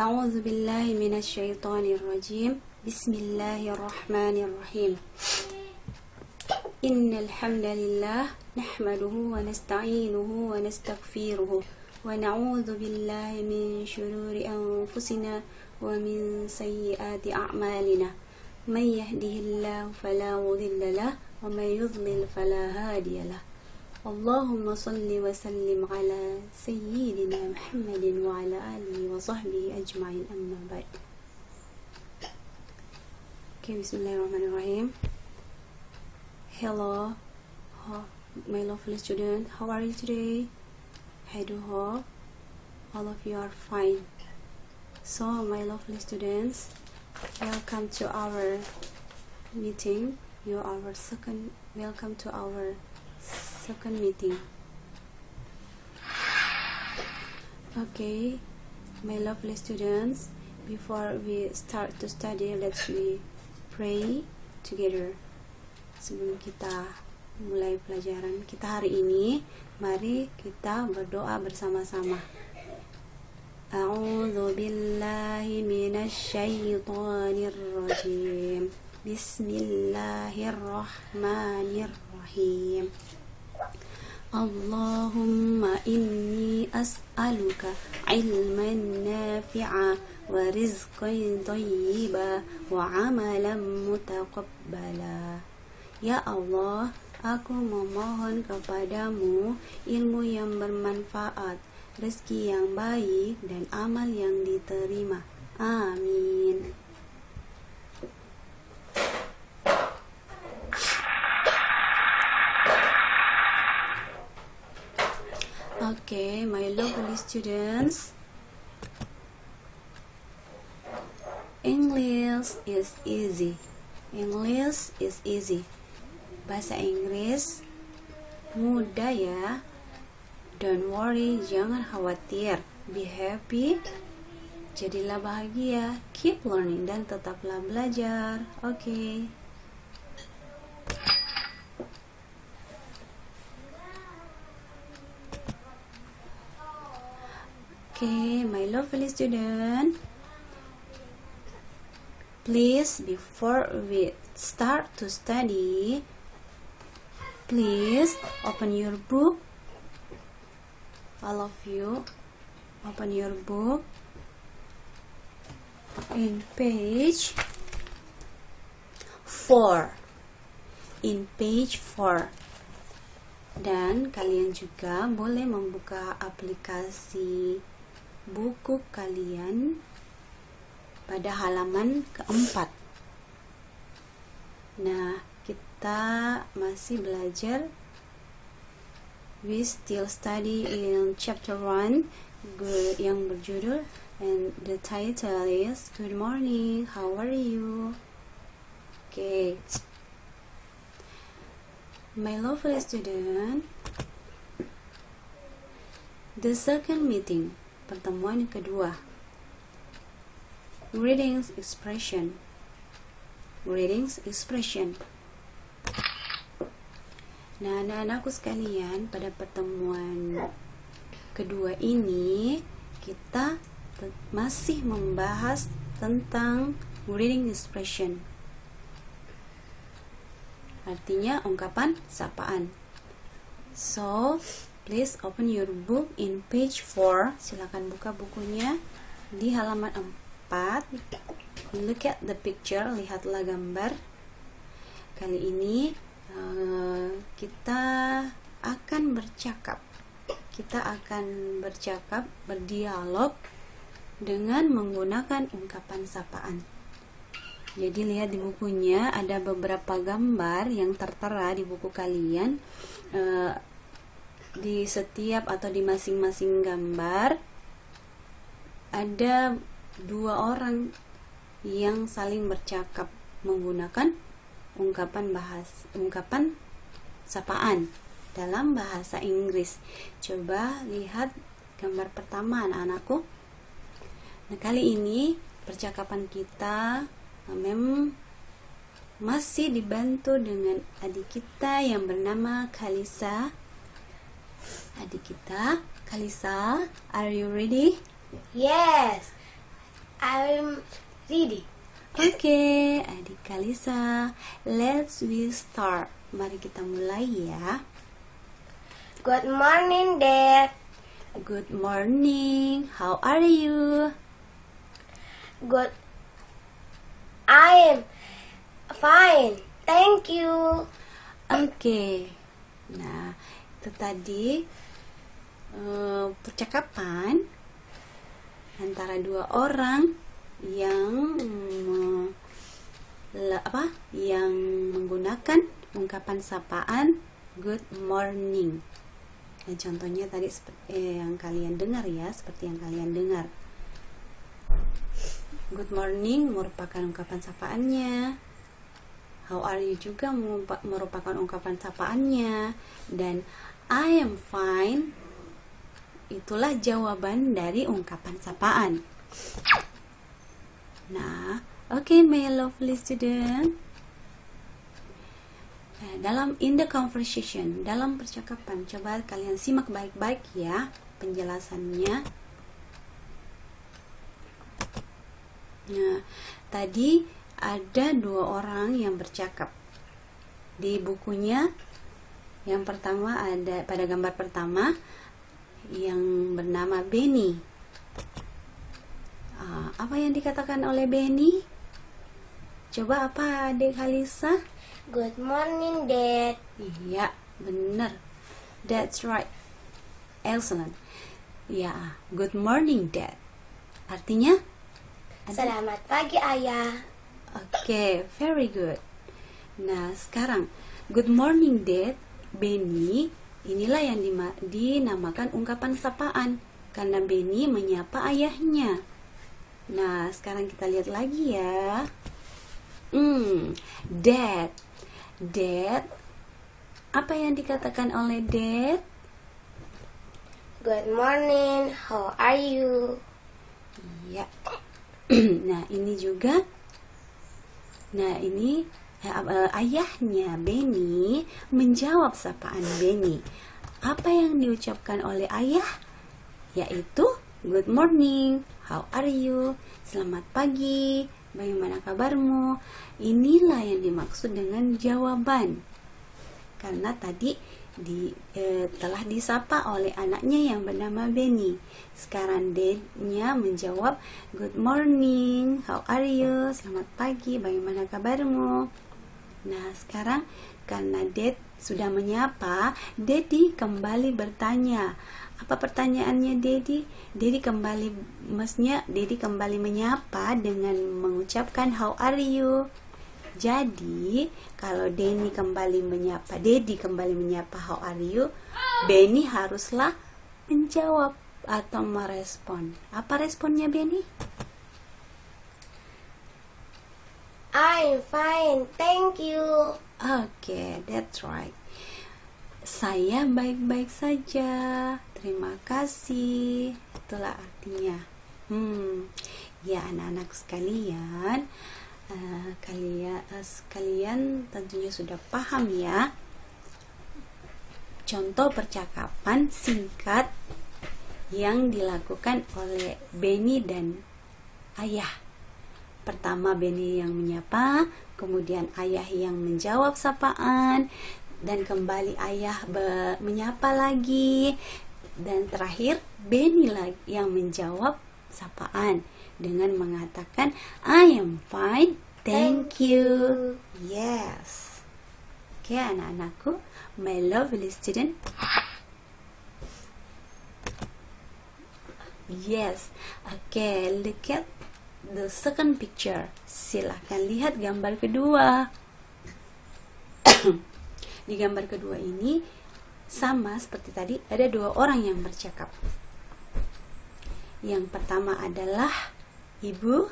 أعوذ بالله من الشيطان الرجيم بسم الله الرحمن الرحيم إن الحمد لله نحمده ونستعينه ونستغفره ونعوذ بالله من شرور أنفسنا ومن سيئات أعمالنا من يهده الله فلا مضل له ومن يضلل فلا هادي له اللهم صل وسلم على سيدنا محمد وعلى آله وصحبه أجمعين أما بعد. Okay, Bismillahirrahmanirrahim. Hello, my lovely student. How are you today? I do hope all of you are fine. So, my lovely students, welcome to our meeting. Welcome to our second meeting. Okay, my lovely students, before we start to study, let's we pray together. Sebelum kita mulai pelajaran kita hari ini, mari kita berdoa bersama-sama. A'udzu billahi minasyaitonir rajim. Bismillahirrahmanirrahim. Allahumma inni as'aluka ilman nafi'a wa rizqan thayyiba wa amalan mutaqabbala. Ya Allah, aku memohon kepadamu ilmu yang bermanfaat, rezeki yang baik, dan amal yang diterima. Amin. Okay, my lovely students, English is easy. English is easy. Bahasa Inggris mudah ya. Don't worry, jangan khawatir. Be happy. Jadilah bahagia. Keep learning dan tetaplah belajar. Okay. Okay, my lovely student, please, before we start to study, please open your book. All of you, open your book in page 4. In page 4. Dan kalian juga boleh membuka aplikasi buku kalian pada halaman keempat. Nah, kita masih belajar. We still study in chapter 1 yang berjudul, and the title is Good morning, how are you? Okay. My lovely student, the second meeting, pertemuan kedua. Greetings expression. Nah, anak-anakku sekalian, pada pertemuan kedua ini kita masih membahas tentang greeting expression. Artinya ungkapan sapaan. So, please open your book in page 4. Silakan buka bukunya di halaman 4. Look at the picture. Lihatlah gambar. Kali ini kita akan bercakap. Berdialog dengan menggunakan ungkapan sapaan. Jadi lihat di bukunya ada beberapa gambar yang tertera di buku kalian. Di setiap atau di masing-masing gambar ada dua orang yang saling bercakap menggunakan ungkapan sapaan dalam bahasa Inggris. Coba lihat gambar pertama, anak-anakku. Nah, kali ini percakapan kita masih dibantu dengan adik kita yang bernama Kalisa. Adik kita, Kalisa, are you ready? Yes. I'm ready. Oke, adik Kalisa, let's we start. Mari kita mulai ya. Good morning, Dad. Good morning. How are you? Good. I'm fine. Thank you. Oke. Nah, itu tadi percakapan antara dua orang yang yang menggunakan ungkapan sapaan good morning. Nah, contohnya tadi seperti yang kalian dengar ya, seperti yang kalian dengar. Good morning merupakan ungkapan sapaannya. How are you juga merupakan ungkapan sapaannya. Dan I am fine itulah jawaban dari ungkapan sapaan. Nah, okay, my lovely student. Nah, in the conversation, dalam percakapan, coba kalian simak baik-baik ya penjelasannya. Nah, tadi ada dua orang yang bercakap. Di bukunya, yang pertama ada pada gambar pertama yang bernama Benny. Apa yang dikatakan oleh Benny? Coba apa adik Kalisa? Good morning, Dad. Iya, benar. That's right. Excellent. Ya, good morning, Dad. Artinya? Selamat pagi, Ayah. Oke, very good. Nah, sekarang good morning, Dad. Benny, inilah yang dinamakan ungkapan sapaan karena Benny menyapa ayahnya. Nah, sekarang kita lihat lagi ya. Dad. Dad. Apa yang dikatakan oleh Dad? Good morning. How are you? Iya. Nah, ini juga. Nah, ini ayahnya Benny menjawab sapaan Benny. Apa yang diucapkan oleh ayah? Yaitu good morning, how are you? Selamat pagi, bagaimana kabarmu? Inilah yang dimaksud dengan jawaban. Karena tadi telah disapa oleh anaknya yang bernama Benny. Sekarang Dad-nya menjawab good morning, how are you? Selamat pagi, bagaimana kabarmu? Nah, sekarang karena Dad sudah menyapa, Daddy kembali bertanya. Apa pertanyaannya Daddy? Daddy kembali menyapa dengan mengucapkan how are you? Jadi, kalau Daddy kembali menyapa how are you, Benny haruslah menjawab atau merespon. Apa responnya Benny? I'm fine, thank you. Okay, that's right. Saya baik-baik saja. Terima kasih. Itulah artinya. Ya anak-anak sekalian, kalian tentunya sudah paham ya. Contoh percakapan singkat yang dilakukan oleh Benny dan ayah. Pertama Benny yang menyapa, kemudian ayah yang menjawab sapaan, dan kembali ayah menyapa lagi, dan terakhir Benny lagi yang menjawab sapaan dengan mengatakan I am fine, thank you. Yes. Oke, anak-anakku, my lovely student. Yes. Oke, look at the second picture. Silahkan lihat gambar kedua. Di gambar kedua ini sama seperti tadi, ada dua orang yang bercakap. Yang pertama adalah ibu,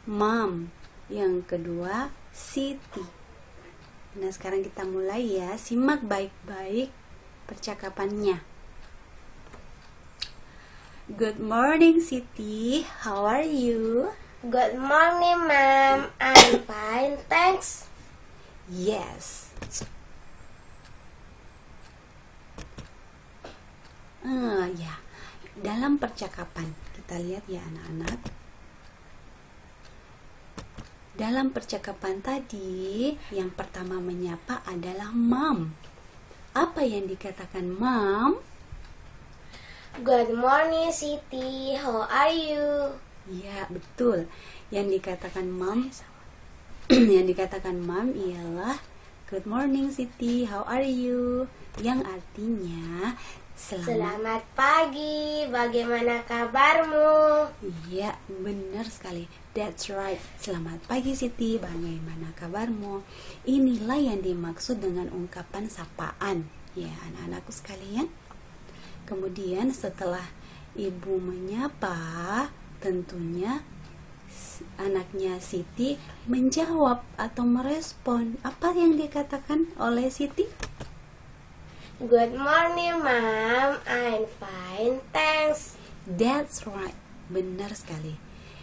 mom. Yang kedua Siti. Nah, sekarang kita mulai ya. Simak baik-baik percakapannya. Good morning Siti, how are you? Good morning, Ma'am. I'm fine, thanks. Yes. Ya, dalam percakapan kita lihat ya anak-anak. dalam percakapan tadi, yang pertama menyapa adalah mom. Apa yang dikatakan mom? Good morning, Siti. How are you? Ya, betul. Yang dikatakan mom ialah good morning Siti, how are you? Yang artinya Selamat pagi, bagaimana kabarmu? Iya, benar sekali. That's right. Selamat pagi Siti, bagaimana kabarmu? Inilah yang dimaksud dengan ungkapan sapaan. Ya, anak-anakku sekalian. Kemudian setelah ibu menyapa, tentunya anaknya Siti menjawab atau merespon. Apa yang dikatakan oleh Siti? Good morning, Mom. I'm fine, thanks. That's right. Benar sekali.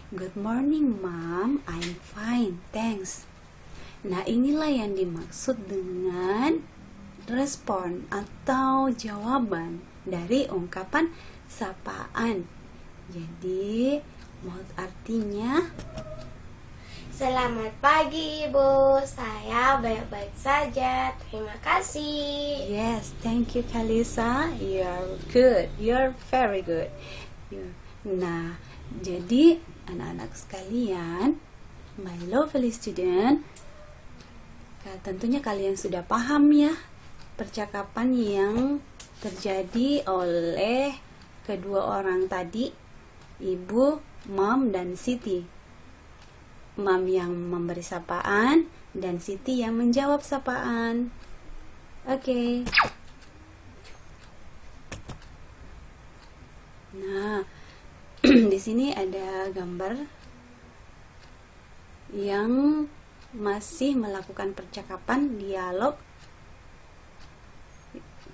Good morning, Mom. I'm fine, thanks. Nah, inilah yang dimaksud dengan respon atau jawaban dari ungkapan sapaan. Jadi, artinya Selamat pagi, Ibu. Saya baik-baik saja. Terima kasih. yes, thank you Kalisa. You're good. You're very good. Nah, jadi anak-anak sekalian, my lovely student, tentunya kalian sudah paham ya percakapan yang terjadi oleh kedua orang tadi, ibu, mom, dan Siti. Mom yang memberi sapaan dan Siti yang menjawab sapaan. Oke. Nah, di sini ada gambar yang masih melakukan percakapan dialog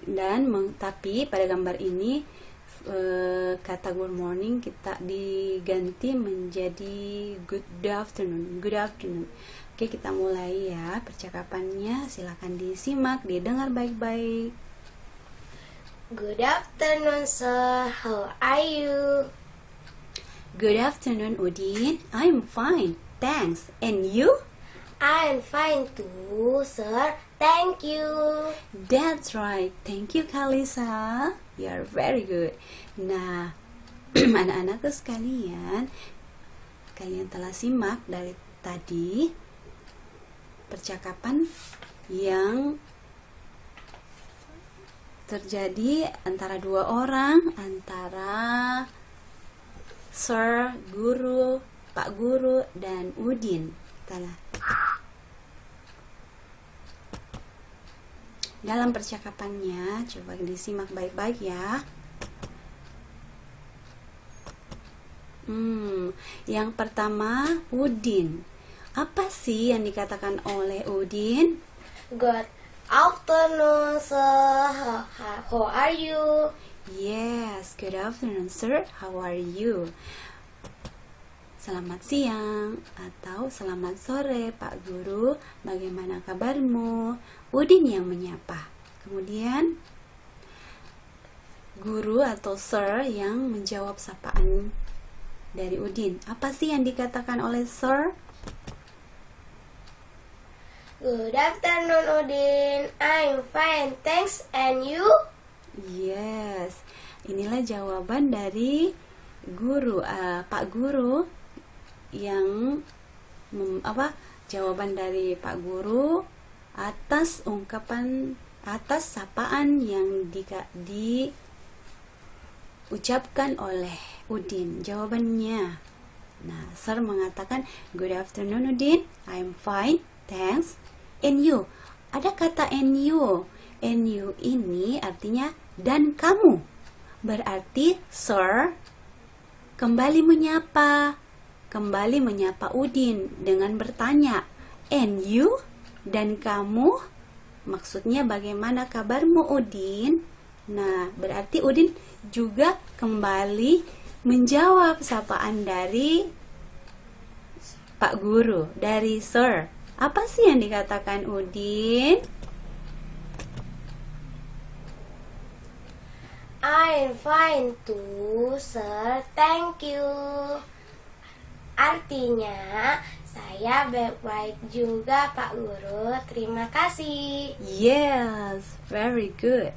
dan tapi pada gambar ini kata good morning kita diganti menjadi good afternoon. Good afternoon. Oke, kita mulai ya percakapannya. Silakan disimak, didengar baik-baik. Good afternoon, sir. How are you? Good afternoon, Udin. I'm fine, thanks. And you? I'm fine too, sir. Thank you. That's right. Thank you, Kalisa. You're very good. Nah, anak-anakku sekalian, kalian telah simak dari tadi percakapan yang terjadi antara dua orang, antara Sir, Guru, Pak Guru, dan Udin. Dalam percakapannya, coba disimak baik-baik ya. Yang pertama, Udin. Apa sih yang dikatakan oleh Udin? Good afternoon, sir. How are you? Yes, good afternoon, sir. How are you? Selamat siang atau selamat sore, Pak Guru. Bagaimana kabarmu? Udin yang menyapa. Kemudian guru atau sir yang menjawab sapaan dari Udin. Apa sih yang dikatakan oleh sir? Good afternoon, Udin. I'm fine, thanks. And you? Yes. Inilah jawaban dari guru, Pak Guru yang jawaban dari Pak Guru atas sapaan yang diucapkan oleh Udin. Jawabannya, nah, Sir mengatakan good afternoon Udin, I'm fine, thanks. And you, ada kata and you. And you ini artinya dan kamu. Berarti Sir kembali menyapa Udin dengan bertanya, and you, dan kamu, maksudnya bagaimana kabarmu Udin? Nah, berarti Udin juga kembali menjawab sapaan dari Pak Guru, dari Sir. Apa sih yang dikatakan Udin? I'm fine too, sir. Thank you. Artinya, Saya baik-baik juga, Pak Guru. Terima kasih. Yes, very good.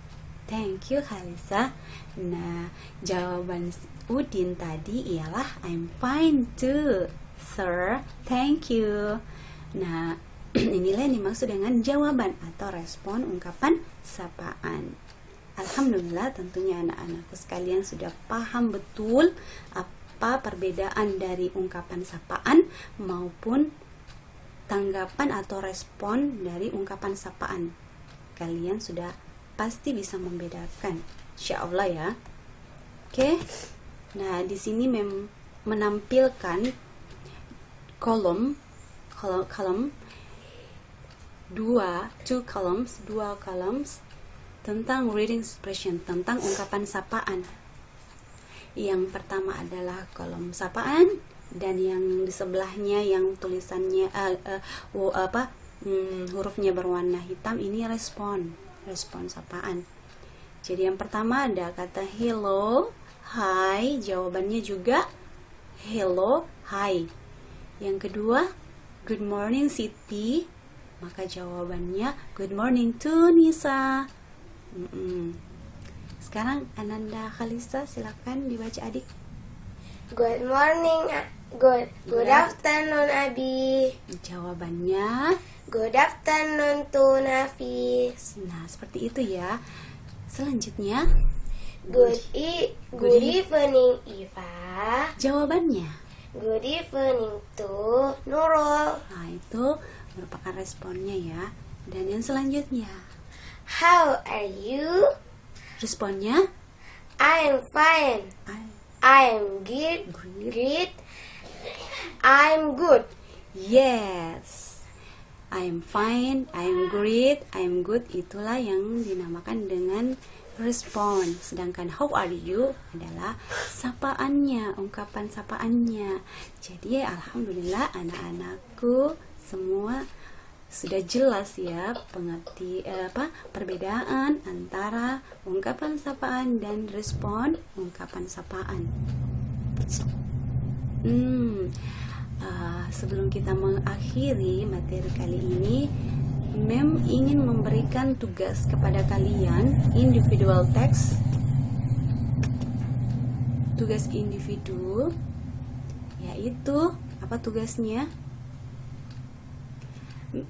Thank you, Khalisa. Nah, jawaban Udin tadi ialah I'm fine too, sir. Thank you. Nah, inilah yang dimaksud dengan jawaban atau respon ungkapan sapaan. Alhamdulillah, tentunya anak-anakku sekalian sudah paham betul apa perbedaan dari ungkapan sapaan maupun tanggapan atau respon dari ungkapan sapaan. Kalian sudah pasti bisa membedakan, insya Allah ya. Oke. Nah, di sini menampilkan kolom dua columns tentang reading expression, tentang ungkapan sapaan. Yang pertama adalah kolom sapaan, dan yang di sebelahnya yang tulisannya hurufnya berwarna hitam ini respon sapaan. Jadi yang pertama ada kata hello, hi, jawabannya juga hello, hi. Yang kedua, good morning Siti, maka jawabannya good morning to Nisa. Sekarang Ananda Khalisa, silakan dibaca adik. Good morning, good afternoon Abi. Jawabannya good afternoon to Nafis. nah seperti itu ya. Selanjutnya Good evening Iva. jawabannya Good evening to Nurul. nah itu merupakan responnya ya. Dan yang selanjutnya How are you? responnya I'm fine. I I'm great. I'm good. yes, I'm fine, I'm great, I'm good, itulah yang dinamakan dengan respon. Sedangkan how are you adalah sapaannya, ungkapan sapaannya. Jadi alhamdulillah anak-anakku semua sudah jelas ya perbedaan antara ungkapan sapaan dan respon ungkapan sapaan. Sebelum kita mengakhiri materi kali ini, Mem ingin memberikan tugas kepada kalian, individual text, tugas individu, yaitu apa tugasnya?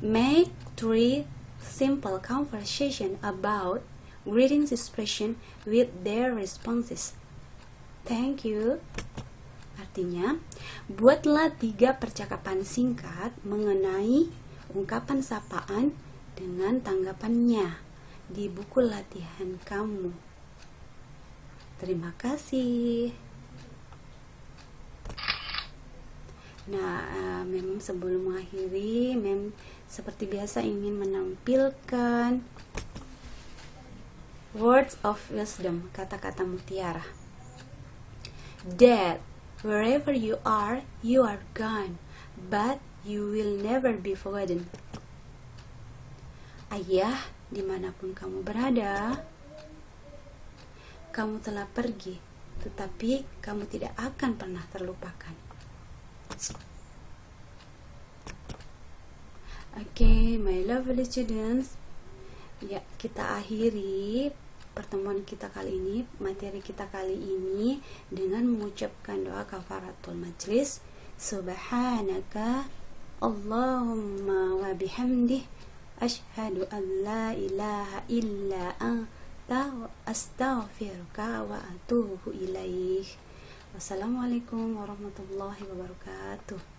Make 3 simple conversation about greetings expression with their responses. Thank you. Artinya, buatlah 3 percakapan singkat mengenai ungkapan sapaan dengan tanggapannya di buku latihan kamu. Terima kasih. Nah, Mem sebelum mengakhiri, Mem seperti biasa ingin menampilkan words of wisdom, kata-kata mutiara. Dad, wherever you are gone, but you will never be forgotten. Ayah, dimanapun kamu berada, kamu telah pergi, tetapi kamu tidak akan pernah terlupakan. Okay, my lovely students, ya kita akhiri pertemuan kita kali ini, materi kita kali ini dengan mengucapkan doa kafaratul majlis. Subhanaka Allahumma wa bihamdih asyhadu an la ilaha illa anta astaghfiruka wa atubu ilaih. Wassalamualaikum warahmatullahi wabarakatuh.